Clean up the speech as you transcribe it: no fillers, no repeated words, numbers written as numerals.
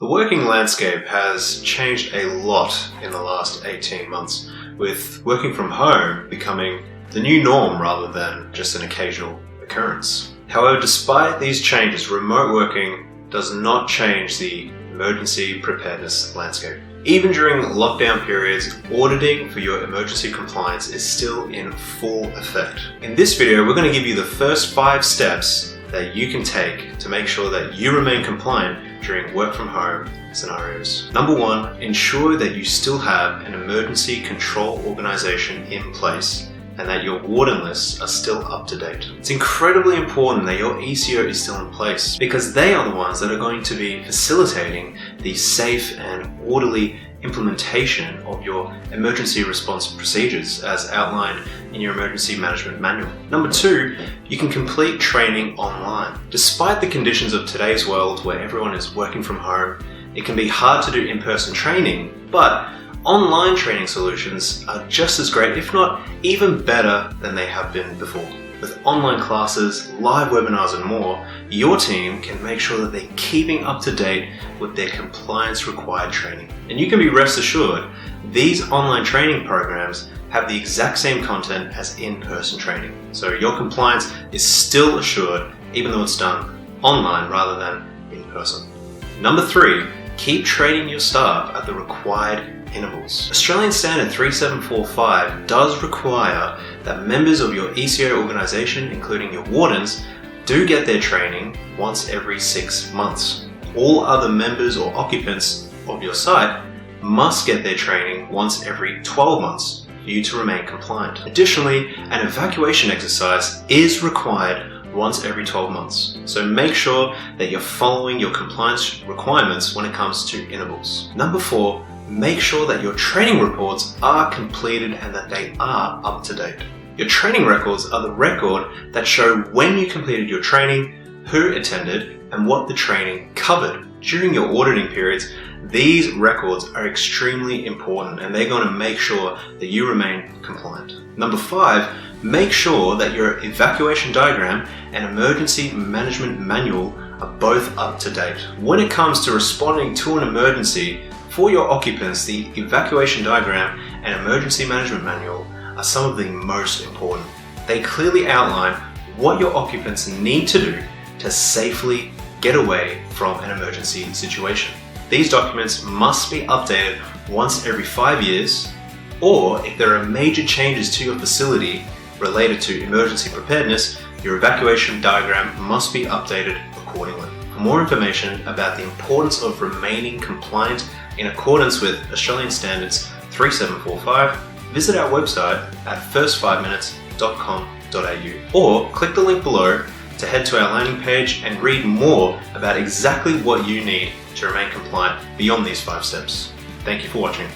The working landscape has changed a lot in the last 18 months, with working from home becoming the new norm rather than just an occasional occurrence. However, despite these changes, remote working does not change the emergency preparedness landscape. Even during lockdown periods, auditing for your emergency compliance is still in full effect. In this video, we're going to give you the first 5 steps that you can take to make sure that you remain compliant during work from home scenarios. Number 1, ensure that you still have an emergency control organization in place and that your warden lists are still up to date. It's incredibly important that your ECO is still in place because they are the ones that are going to be facilitating the safe and orderly implementation of your emergency response procedures as outlined in your emergency management manual. Number 2, you can complete training online. Despite the conditions of today's world where everyone is working from home, it can be hard to do in-person training, but online training solutions are just as great, if not even better than they have been before. With online classes, live webinars and more, your team can make sure that they're keeping up to date with their compliance required training. And you can be rest assured, these online training programs have the exact same content as in-person training. So your compliance is still assured even though it's done online rather than in person. Number 3, keep training your staff at the required intervals. Australian Standard 3745 does require that members of your ECO organisation, including your wardens, do get their training once every 6 months. All other members or occupants of your site must get their training once every 12 months for you to remain compliant. Additionally, an evacuation exercise is required once every 12 months. So make sure that you're following your compliance requirements when it comes to intervals. Number 4, make sure that your training reports are completed and that they are up to date. Your training records are the record that show when you completed your training, who attended, and what the training covered. During your auditing periods, these records are extremely important and they're going to make sure that you remain compliant. Number 5, make sure that your evacuation diagram and emergency management manual are both up to date. When it comes to responding to an emergency, for your occupants, the evacuation diagram and emergency management manual are some of the most important. They clearly outline what your occupants need to do to safely get away from an emergency situation. These documents must be updated once every 5 years, or if there are major changes to your facility related to emergency preparedness, your evacuation diagram must be updated accordingly. For more information about the importance of remaining compliant in accordance with Australian Standards 3745, visit our website at first5minutes.com.au or click the link below to head to our landing page and read more about exactly what you need to remain compliant beyond these 5 steps. Thank you for watching.